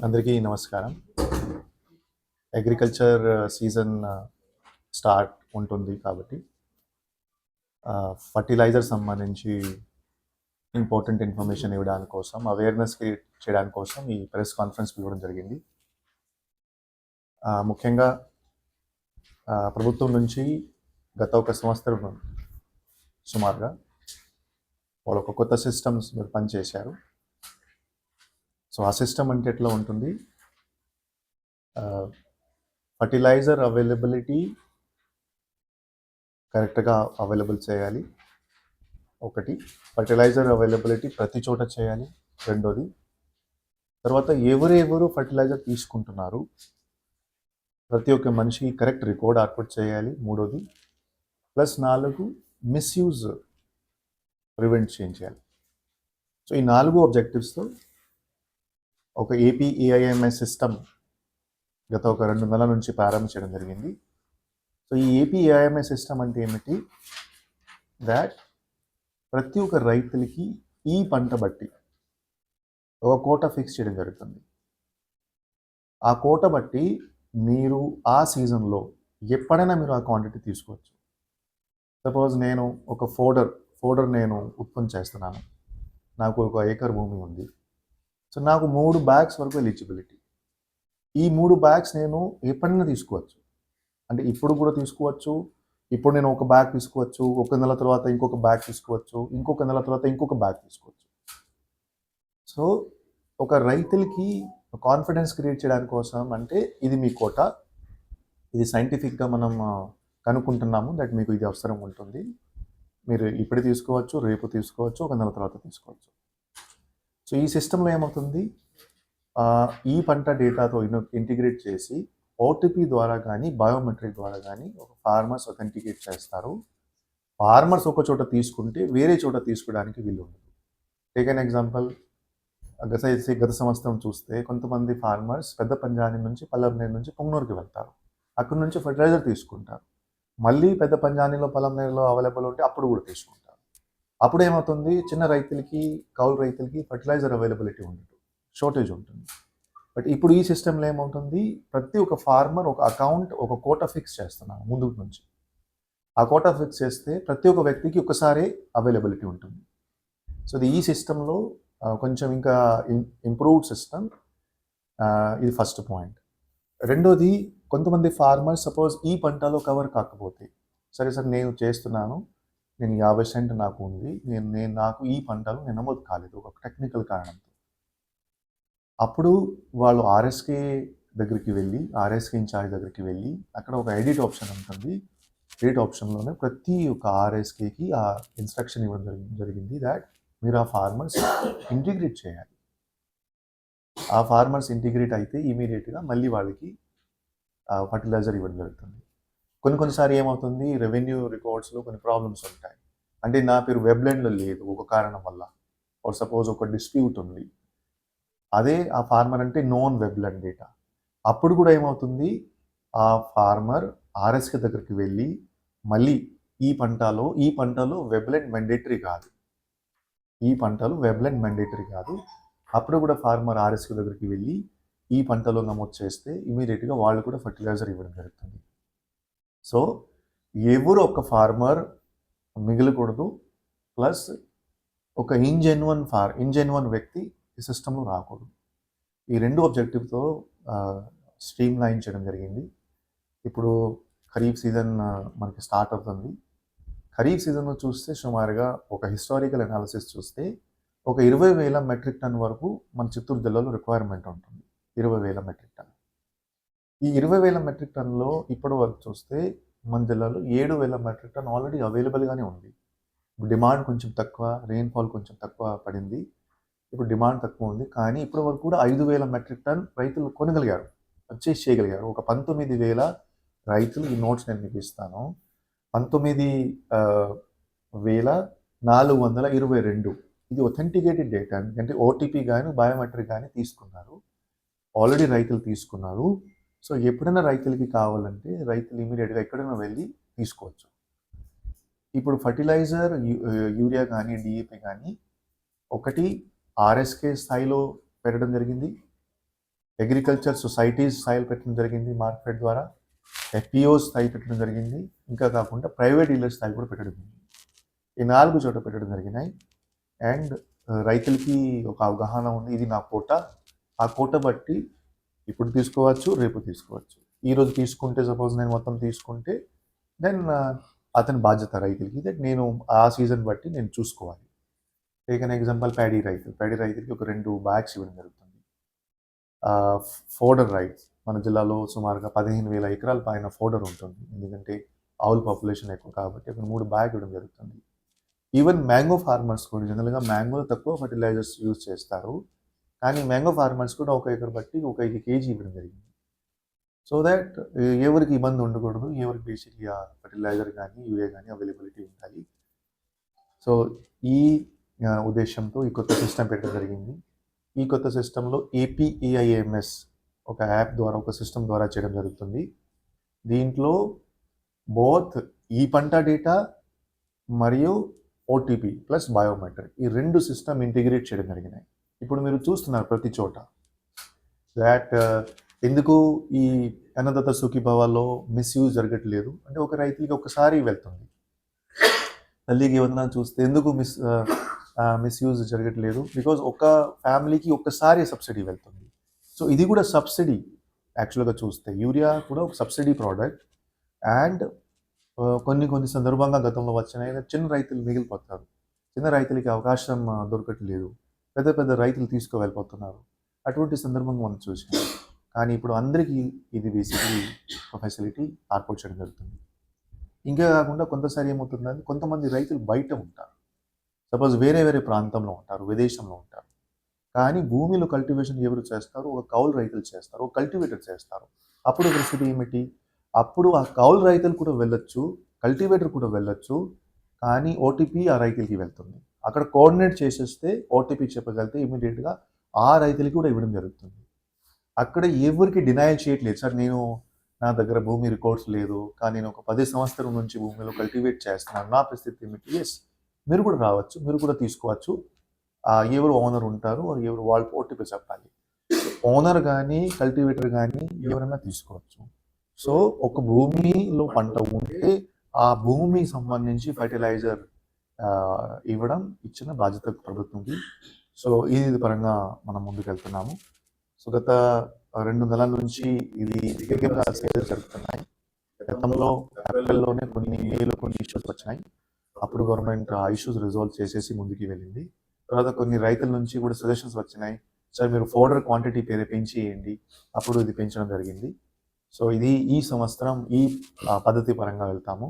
అందరికీ నమస్కారం. Agriculture season start ఉంటుంది కాబట్టి ఫర్టిలైజర్ సంబంధించి ఇంపార్టెంట్ ఇన్ఫర్మేషన్ ఇవ్వడానికి కోసం, అవేర్నెస్ క్రియేట్ చేయడానికి కోసం ఈ ప్రెస్ కాన్ఫరెన్స్ పిలవడం జరిగింది. ముఖ్యంగా ప్రభుత్వం నుంచి గత ఒక సంవత్సరం సుమారుగా వాళ్ళు ఒక కొత్త సిస్టమ్స్ పనిచేశారు. సో ఆ సిస్టమ్ అంటే ఎట్లా ఉంటుంది, ఫర్టిలైజర్ అవైలబిలిటీ కరెక్ట్గా అవైలబుల్ చేయాలి. ఒకటి, ఫర్టిలైజర్ అవైలబిలిటీ ప్రతి చోట చేయాలి. రెండోది, తర్వాత ఎవరెవరు ఫర్టిలైజర్ తీసుకుంటున్నారు ప్రతి ఒక్క మనిషికి కరెక్ట్ రికార్డ్ అవుట్పుట్ చేయాలి. మూడోది, ప్లస్ 4 మిస్యూజ్ ప్రివెంట్ చేయాలి. సో ఈ 4 ఆబ్జెక్టివ్స్తో ఒక ఏపీ ఏఐఎంఎస్ సిస్టమ్ గత ఒక 2 నెలల నుంచి ప్రారంభించడం జరిగింది. సో ఈ ఏపీ ఏఐఎంఎస్ సిస్టమ్ అంటే ఏమిటి, దాట్ ప్రతి ఒక్క రైతులకి ఈ పంట బట్టి ఒక కోట ఫిక్స్ చేయడం జరుగుతుంది. ఆ కోట బట్టి మీరు ఆ సీజన్లో ఎప్పుడైనా మీరు ఆ క్వాంటిటీ తీసుకోవచ్చు. సపోజ్ నేను ఒక ఫోడర్ నేను ఉత్పత్తి చేస్తున్నాను, నాకు ఒక ఏకర్ భూమి ఉంది. సో నాకు 3 బ్యాగ్స్ వరకు ఎలిజిబిలిటీ. ఈ 3 బ్యాగ్స్ నేను ఎప్పుడైనా తీసుకోవచ్చు. అంటే ఇప్పుడు కూడా తీసుకోవచ్చు. ఇప్పుడు నేను ఒక బ్యాగ్ తీసుకోవచ్చు, ఒక నెల తర్వాత ఇంకొక బ్యాగ్ తీసుకోవచ్చు, ఇంకొక నెల తర్వాత ఇంకొక బ్యాగ్ తీసుకోవచ్చు. సో ఒక రైతులకి కాన్ఫిడెన్స్ క్రియేట్ చేయడానికి కోసం అంటే ఇది మీ కోట, ఇది సైంటిఫిక్గా మనం కనుక్కుంటున్నాము దట్ మీకు ఇది అవసరం ఉంటుంది, మీరు ఇప్పుడు తీసుకోవచ్చు, రేపు తీసుకోవచ్చు, ఒక నెల తర్వాత తీసుకోవచ్చు. సో ఈ సిస్టంలో ఏమవుతుంది, ఈ పంట డేటాతో ఇంటిగ్రేట్ చేసి ఓటీపీ ద్వారా కానీ బయోమెట్రిక్ ద్వారా కానీ ఒక ఫార్మర్స్ అథెంటికేట్ చేస్తారు. ఫార్మర్స్ ఒక చోట తీసుకుంటే వేరే చోట తీసుకోవడానికి వీలు ఉండదు. టేక్ అన్ ఎగ్జాంపుల్, గత సంవత్సరం చూస్తే కొంతమంది ఫార్మర్స్ పెద్ద పంజాని నుంచి, పల్లెమనేరు నుంచి పొంగనూరుకి వెళ్తారు, అక్కడ నుంచి ఫర్టిలైజర్ తీసుకుంటారు. మళ్ళీ పెద్ద పంజానీలో పల్లెమనేరులో అవైలబుల్ ఉంటే అప్పుడు కూడా తీసుకుంటారు. అప్పుడు ఏమవుతుంది, చిన్న రైతులకి, కౌలు రైతులకి ఫర్టిలైజర్ అవైలబిలిటీ ఉండదు, షార్టేజ్ ఉంటుంది. బట్ ఇప్పుడు ఈ సిస్టంలో ఏమవుతుంది, ప్రతి ఒక్క ఫార్మర్ ఒక అకౌంట్, ఒక కోట ఫిక్స్ చేస్తున్నాను ముందు నుంచి. ఆ కోట ఫిక్స్ చేస్తే ప్రతి ఒక్క వ్యక్తికి ఒకసారి అవైలబిలిటీ ఉంటుంది. సో ఈ సిస్టంలో కొంచెం ఇంకా ఇంప్రూవ్డ్ సిస్టమ్. ఇది ఫస్ట్ పాయింట్. రెండోది, కొంతమంది ఫార్మర్స్ సపోజ్ ఈ పంటలో కవర్ కాకపోతే, సరే సార్ నేను చేస్తున్నాను, నేను 50 సెంట్ నాకు ఉంది, నాకు ఈ పంటలో నేను నమోదు కాలేదు ఒక టెక్నికల్ కారణంతో. అప్పుడు వాళ్ళు ఆర్ఎస్కే దగ్గరికి వెళ్ళి, ఆర్ఎస్కే ఇన్ఛార్జ్ దగ్గరికి వెళ్ళి అక్కడ ఒక ఎడిట్ ఆప్షన్ ఉంటుంది. ఎడిట్ ఆప్షన్లోనే ప్రతి ఒక్క ఆర్ఎస్కేకి ఆ ఇన్స్ట్రక్షన్ ఇవ్వడం జరిగింది దాట్ మీరు ఆ ఫార్మర్స్ ఇంటిగ్రేట్ చేయాలి. ఆ ఫార్మర్స్ ఇంటిగ్రేట్ అయితే ఇమీడియట్గా మళ్ళీ వాళ్ళకి ఫర్టిలైజర్ ఇవ్వడం జరుగుతుంది. కొన్నిసారి ఏమవుతుంది, రెవెన్యూ రికార్డ్స్లో కొన్ని ప్రాబ్లమ్స్ ఉంటాయి. అంటే నా పేరు వెబ్లైన్లో లేదు ఒక కారణం వల్ల, ఆర్ సపోజ్ ఒక డిస్ప్యూట్ ఉంది, అదే ఆ ఫార్మర్ అంటే నోన్ వెబ్లైన్ డేటా. అప్పుడు కూడా ఏమవుతుంది, ఆ ఫార్మర్ ఆర్ఎస్కే దగ్గరికి వెళ్ళి మళ్ళీ ఈ పంటలో వెబ్లైన్ మ్యాండేటరీ కాదు, అప్పుడు కూడా ఫార్మర్ ఆర్ఎస్కే దగ్గరికి వెళ్ళి ఈ పంటలో నమోదు చేస్తే ఇమీడియట్గా వాళ్ళు కూడా ఫర్టిలైజర్ ఇవ్వడం జరుగుతుంది. సో ఎవరు ఒక ఫార్మర్ మిగలకూడదు, ప్లస్ ఒక ఇంజెన్యున్ వ్యక్తి ఈ సిస్టంలో రాకూడదు. ఈ 2 ఆబ్జెక్టివ్తో స్ట్రీమ్ లైన్ చేయడం జరిగింది. ఇప్పుడు ఖరీఫ్ సీజన్ మనకి స్టార్ట్ అవుతుంది. ఖరీఫ్ సీజన్లో చూస్తే సుమారుగా ఒక హిస్టారికల్ అనాలిసిస్ చూస్తే ఒక 20,000 మెట్రిక్ టన్ వరకు మన చిత్తూరు జిల్లాలో రిక్వైర్మెంట్ ఉంటుంది. 20,000 మెట్రిక్ టన్. ఈ 20,000 మెట్రిక్ టన్లో ఇప్పటి వరకు చూస్తే మన జిల్లాలో 7,000 మెట్రిక్ టన్ ఆల్రెడీ అవైలబుల్గానే ఉంది. డిమాండ్ కొంచెం తక్కువ, రెయిన్ఫాల్ కొంచెం తక్కువ పడింది, ఇప్పుడు డిమాండ్ తక్కువ ఉంది. కానీ ఇప్పటి వరకు కూడా 5,000 మెట్రిక్ టన్ రైతులు కొనగలిగారు, పర్చేస్ చేయగలిగారు. ఒక 19,000 రైతులు, ఈ నోట్స్ నేను మీకు ఇస్తాను, 19,422 ఇది ఒథెంటికేటెడ్ డేటా. అంటే ఓటీపీ కానీ బయోమెట్రిక్ కానీ తీసుకున్నారు, ఆల్రెడీ రైతులు తీసుకున్నారు. సో ఎప్పుడైనా రైతులకి కావాలంటే రైతులు ఇమీడియట్గా ఎక్కడైనా వెళ్ళి తీసుకోవచ్చు. ఇప్పుడు ఫర్టిలైజర్, యూరియా కానీ డిఏపి కానీ ఒకటి ఆర్ఎస్కే స్థాయిలో పెట్టడం జరిగింది, అగ్రికల్చర్ సొసైటీస్ స్థాయిలు పెట్టడం జరిగింది మార్కెట్ ద్వారా, ఎఫ్పిఓస్ స్థాయి పెట్టడం జరిగింది, ఇంకా కాకుండా ప్రైవేట్ డీలర్ స్థాయి కూడా పెట్టడం జరిగింది. ఈ 4 చోట పెట్టడం జరిగినాయి. అండ్ రైతులకి ఒక అవగాహన ఉంది, ఇది నా కోట, ఆ కోట బట్టి ఇప్పుడు తీసుకోవచ్చు, రేపు తీసుకోవచ్చు. ఈరోజు తీసుకుంటే సపోజ్ నేను మొత్తం తీసుకుంటే దెన్ అతని బాధ్యత రైతులకి, దట్ నేను ఆ సీజన్ బట్టి నేను చూసుకోవాలి. టేక్ అన్ ఎగ్జాంపుల్ ప్యాడీ రైతులకి ఒక 2 బ్యాగ్స్ ఇవ్వడం జరుగుతుంది. ఫోడర్ రైట్స్ మన జిల్లాలో సుమారుగా 15,000 ఎకరాల పైన ఫోడర్ ఉంటుంది, ఎందుకంటే ఆవుల పాపులేషన్ ఎక్కువ కాబట్టి అక్కడ 3 బ్యాగ్ ఇవ్వడం జరుగుతుంది. ఈవెన్ మ్యాంగో ఫార్మర్స్ కూడా జనరల్గా మ్యాంగోలో తక్కువ ఫర్టిలైజర్స్ యూజ్ చేస్తారు, కానీ మ్యాంగో ఫార్మర్స్ కూడా 1 ఎకర్ బట్టి 1 కేజీ ఇవ్వడం జరిగింది. సో దాట్ ఎవరికి ఇబ్బంది ఉండకూడదు, ఎవరికి బేసిక్లీ ఆ ఫర్టిలైజర్ కానీ యూరియా కానీ అవైలబిలిటీ ఉండాలి. సో ఈ ఉద్దేశంతో ఈ కొత్త సిస్టమ్ పెట్టడం జరిగింది. ఈ కొత్త సిస్టంలో APAIMS ఒక యాప్ ద్వారా, ఒక సిస్టమ్ ద్వారా చేయడం జరుగుతుంది. దీంట్లో బోత్ ఈ పంట డేటా మరియు OTP ప్లస్ బయోమెట్రిక్ ఈ 2 సిస్టమ్ ఇంటిగ్రేట్ చేయడం జరిగినాయి. ఇప్పుడు మీరు చూస్తున్నారు ప్రతి చోట దాట్ ఎందుకు ఈ అన్నదాత సుఖీభవాలో మిస్యూజ్ జరగట్లేదు అంటే, ఒక రైతులకి ఒకసారి వెళ్తుంది, తల్లికి వందనం చూస్తే ఎందుకు మిస్యూజ్ జరగట్లేదు, బికాజ్ ఒక ఫ్యామిలీకి ఒక్కసారి సబ్సిడీ వెళ్తుంది. సో ఇది కూడా సబ్సిడీ, యాక్చువల్గా చూస్తే యూరియా కూడా ఒక సబ్సిడీ ప్రోడక్ట్. అండ్ కొన్ని సందర్భంగా గతంలో వచ్చినాయి, చిన్న రైతులు మిగిలిపోతారు, చిన్న రైతులకి అవకాశం దొరకట్లేదు, పెద్ద రైతులు తీసుకువెళ్ళిపోతున్నారు. అటువంటి సందర్భంగా మనం చూసాం. కానీ ఇప్పుడు అందరికీ ఇది బేసిక్లీ ఫెసిలిటీ ఏర్పాటు చేయడం జరుగుతుంది. ఇంకా కాకుండా కొంతసారి ఏమవుతుందంటే, కొంతమంది రైతులు బయట ఉంటారు, సపోజ్ వేరే ప్రాంతంలో ఉంటారు, విదేశంలో ఉంటారు, కానీ భూమిలో కల్టివేషన్ ఎవరు చేస్తారు, ఒక కౌలు రైతులు చేస్తారు, ఒక కల్టివేటర్ చేస్తారు. అప్పుడు పరిస్థితి ఏమిటి, అప్పుడు ఆ కౌలు రైతులు కూడా వెళ్ళొచ్చు, కల్టివేటర్ కూడా వెళ్ళొచ్చు, కానీ OTP ఆ రైతులకి వెళ్తుంది. అక్కడ కోఆర్డినేట్ చేసేస్తే OTP చెప్పగలిగితే ఇమీడియట్గా ఆ రైతులకి కూడా ఇవ్వడం జరుగుతుంది. అక్కడ ఎవరికి డినైల్ చేయట్లేదు, సార్ నేను నా దగ్గర భూమి రికార్డ్స్ లేదు, కానీ నేను ఒక 10 సంవత్సరం నుంచి భూమిలో కల్టివేట్ చేస్తున్నాను, నా పరిస్థితి ఏమిటి, ఎస్ మీరు కూడా రావచ్చు, మీరు కూడా తీసుకోవచ్చు. ఎవరు ఓనర్ ఉంటారు, ఎవరు వాళ్ళు OTP చెప్పాలి. ఓనర్ కానీ కల్టివేటర్ కానీ ఎవరైనా తీసుకోవచ్చు. సో ఒక భూమిలో పంట ఉంటే ఆ భూమికి సంబంధించి ఫర్టిలైజర్ ఇవ్వడం ఇచ్చిన బాధ్యత ప్రభుత్వంకి. సో ఇది పరంగా మనం ముందుకు వెళ్తున్నాము. సో గత 2 నెలల నుంచి ఇది దగ్గరగా సేల్స్ జరుగుతున్నాయి. గతంలో ఏప్రిల్లోనే కొన్ని ఇష్యూస్ వచ్చినాయి, అప్పుడు గవర్నమెంట్ ఆ ఇష్యూస్ రిజాల్వ్ చేసేసి ముందుకు వెళ్ళింది. తర్వాత కొన్ని రైతుల నుంచి కూడా సజెషన్స్ వచ్చినాయి, సార్ మీరు ఫోడర్ క్వాంటిటీ పెంచేయండి, అప్పుడు ఇది పెంచడం జరిగింది. సో ఇది ఈ సంవత్సరం ఈ పద్ధతి పరంగా వెళ్తాము.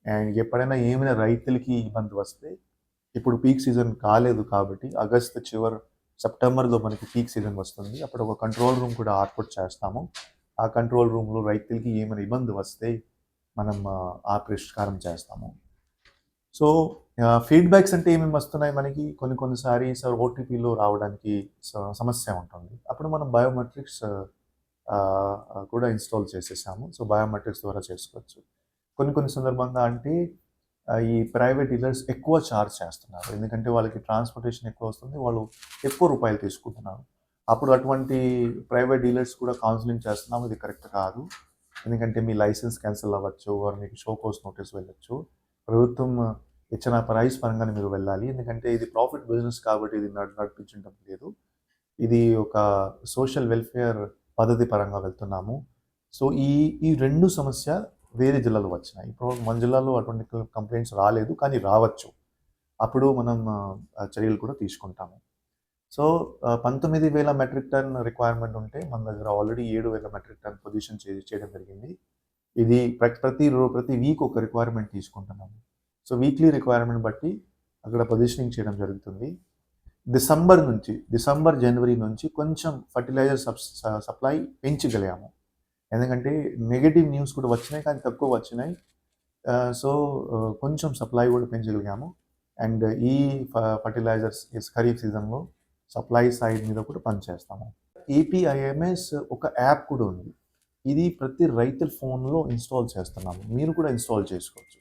అండ్ ఎప్పుడైనా ఏమైనా రైతులకి ఇబ్బంది వస్తే, ఇప్పుడు పీక్ సీజన్ కాలేదు కాబట్టి ఆగస్టు చివరి సెప్టెంబర్లో మనకి పీక్ సీజన్ వస్తుంది, అప్పుడు ఒక కంట్రోల్ రూమ్ కూడా ఏర్పాటు చేస్తాము. ఆ కంట్రోల్ రూమ్లో రైతులకి ఏమైనా ఇబ్బంది వస్తే మనం ఆ పరిష్కారం చేస్తాము. సో ఫీడ్బ్యాక్స్ అంటే ఏమేమి వస్తున్నాయి మనకి, కొన్నిసారి సార్ OTPలో రావడానికి సమస్య ఉంటుంది, అప్పుడు మనం బయోమెట్రిక్స్ కూడా ఇన్స్టాల్ చేసేసాము. సో బయోమెట్రిక్స్ ద్వారా చేసుకోవచ్చు. కొన్ని సందర్భంగా అంటే ఈ ప్రైవేట్ డీలర్స్ ఎక్కువ ఛార్జ్ చేస్తున్నారు, ఎందుకంటే వాళ్ళకి ట్రాన్స్పోర్టేషన్ ఎక్కువ వస్తుంది, వాళ్ళు ఎక్కువ రూపాయలు తీసుకుంటున్నారు. అప్పుడు అటువంటి ప్రైవేట్ డీలర్స్ కూడా కౌన్సిలింగ్ చేస్తున్నాము, ఇది కరెక్ట్ కాదు, ఎందుకంటే మీ లైసెన్స్ క్యాన్సిల్ అవ్వచ్చు, వారు మీకు షో కోర్స్ నోటీస్ వెళ్ళొచ్చు, ప్రభుత్వం ఇచ్చిన ప్రైస్ పరంగానే మీరు వెళ్ళాలి, ఎందుకంటే ఇది ప్రాఫిట్ బిజినెస్ కాబట్టి ఇది నడిపించడం లేదు, ఇది ఒక సోషల్ వెల్ఫేర్ పద్ధతి పరంగా వెళ్తున్నాము. సో ఈ 2 సమస్య వేరే జిల్లాలో వచ్చినాయి. ఇప్పుడు మన జిల్లాలో అటువంటి కంప్లైంట్స్ రాలేదు, కానీ రావచ్చు, అప్పుడు మనం చర్యలు కూడా తీసుకుంటాము. సో 19,000 మెట్రిక్ టన్ రిక్వైర్మెంట్ ఉంటే మన దగ్గర ఆల్రెడీ 7,000 మెట్రిక్ టన్ పొజిషన్ చేయడం జరిగింది. ఇది ప్రతి వీక్ ఒక రిక్వైర్మెంట్ తీసుకుంటున్నాము. సో వీక్లీ రిక్వైర్మెంట్ బట్టి అక్కడ పొజిషనింగ్ చేయడం జరుగుతుంది. డిసెంబర్ జనవరి నుంచి కొంచెం ఫర్టిలైజర్ సప్లై పెంచగలిగాము, ఎందుకంటే నెగటివ్ న్యూస్ కూడా వచ్చినాయి, కానీ తక్కువ వచ్చినాయి. సో కొంచెం సప్లై కూడా పెంచగలిగాము. అండ్ ఈ ఫర్టిలైజర్స్ ఖరీఫ్ సీజన్లో సప్లై సైడ్ మీద కూడా పనిచేస్తాము. APIMS ఒక యాప్ కూడా ఉంది, ఇది ప్రతి రైతుల ఫోన్లో ఇన్స్టాల్ చేస్తున్నాము, మీరు కూడా ఇన్స్టాల్ చేసుకోవచ్చు.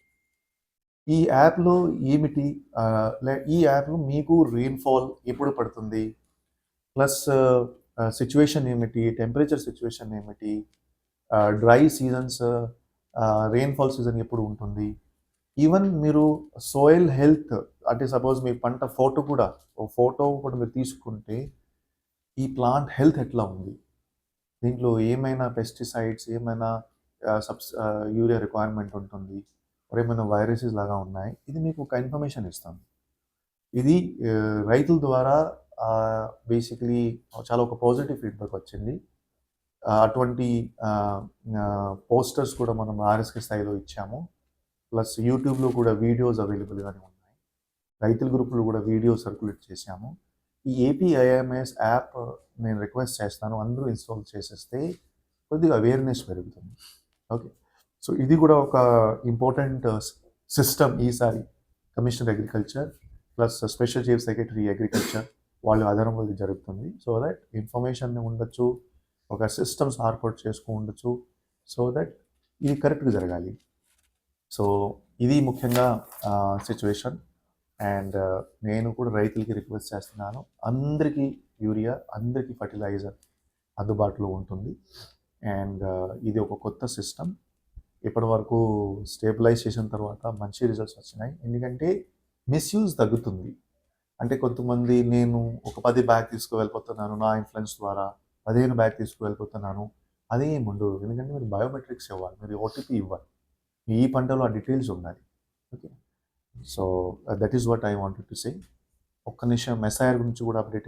ఈ యాప్లో ఏమిటి, ఈ యాప్లో మీకు రెయిన్ఫాల్ ఎప్పుడు పడుతుంది, ప్లస్ సిచ్యువేషన్ ఏమిటి, టెంపరేచర్ సిచ్యువేషన్ ఏమిటి, డ్రై సీజన్స్, రెయిన్ఫాల్ సీజన్ ఎప్పుడు ఉంటుంది, ఈవెన్ మీరు సోయిల్ హెల్త్ అంటే సపోజ్ మీ పంట ఫోటో కూడా మీరు తీసుకుంటే ఈ ప్లాంట్ హెల్త్ ఎట్లా ఉంది, దీంట్లో ఏమైనా పెస్టిసైడ్స్, ఏమైనా యూరియా రిక్వైర్మెంట్ ఉంటుంది, or ఏమైనా వైరసెస్ లాగా ఉన్నాయి, ఇది మీకు ఒక ఇన్ఫర్మేషన్ ఇస్తాం. ఇది రైతుల ద్వారా బేసికలీ చాలా ఒక పాజిటివ్ ఫీడ్బ్యాక్ వచ్చింది. అటువంటి పోస్టర్స్ కూడా మనం ఆర్ఎస్కే స్థాయిలో ఇచ్చాము. ప్లస్ యూట్యూబ్లో కూడా వీడియోస్ అవైలబుల్గానే ఉన్నాయి. రైతుల గ్రూపులు కూడా వీడియో సర్క్యులేట్ చేశాము. ఈ ఏపీఐఎంఎస్ యాప్ నేను రిక్వెస్ట్ చేస్తాను, అందరూ ఇన్స్టాల్ చేసేస్తే కొద్దిగా అవేర్నెస్ పెరుగుతుంది. ఓకే, సో ఇది కూడా ఒక ఇంపార్టెంట్ సిస్టమ్. ఈసారి commissioner agriculture plus special chief secretary agriculture వాళ్ళ ఆధారంలో ఇది జరుగుతుంది. సో దట్ ఇన్ఫర్మేషన్ ఉండొచ్చు, ఒక సిస్టమ్స్ ఏర్పాటు ఉండొచ్చు, సో దట్ ఇది కరెక్ట్గా జరగాలి. సో ఇది ముఖ్యంగా సిచ్యువేషన్. అండ్ నేను కూడా రైతులకి రిక్వెస్ట్ చేస్తున్నాను, అందరికీ యూరియా, అందరికీ ఫర్టిలైజర్ అందుబాటులో ఉంటుంది. అండ్ ఇది ఒక కొత్త సిస్టమ్. ఇప్పటి వరకు స్టేబిలైజ్ చేసిన తర్వాత మంచి రిజల్ట్స్ వచ్చినాయి. ఎందుకంటే మిస్యూజ్ తగ్గుతుంది. అంటే కొంతమంది నేను ఒక 10 బ్యాగ్ తీసుకువెళ్ళిపోతున్నాను, నా ఇన్ఫ్లుయెన్స్ ద్వారా 15 బ్యాగ్ తీసుకువెళ్ళిపోతున్నాను, అదే ఏమి ఉండదు. ఎందుకంటే మీరు బయోమెట్రిక్స్ ఇవ్వాలి, మీరు ఓటీపీ ఇవ్వాలి, ఈ పంటలో ఆ డీటెయిల్స్ ఉండాలి. Okay, so that is what I wanted to say. ఒక్క నిమిషం మెసైర్ గురించి కూడా అప్డేట్